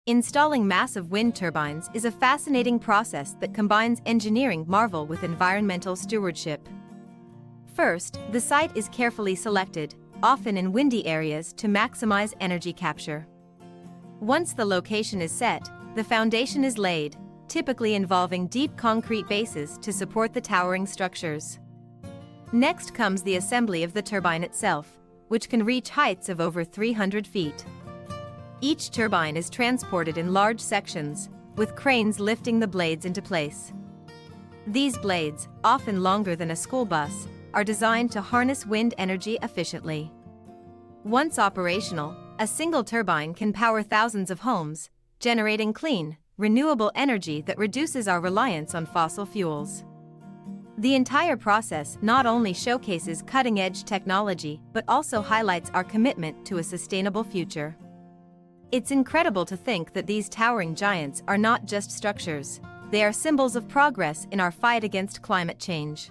Installing massive wind turbines is a fascinating process that combines engineering marvel with environmental stewardship. First, the site is carefully selected, often in windy areas, to maximize energy capture. Once the location is set, the foundation is laid, typically involving deep concrete bases to support the towering structures. Next comes the assembly of the turbine itself, which can reach heights of over 300 feet. Each turbine is transported in large sections, with cranes lifting the blades into place. These blades, often longer than a school bus, are designed to harness wind energy efficiently. Once operational, a single turbine can power thousands of homes, generating clean, renewable energy that reduces our reliance on fossil fuels. The entire process not only showcases cutting-edge technology but also highlights our commitment to a sustainable future. It's incredible to think that these towering giants are not just structures, they are symbols of progress in our fight against climate change.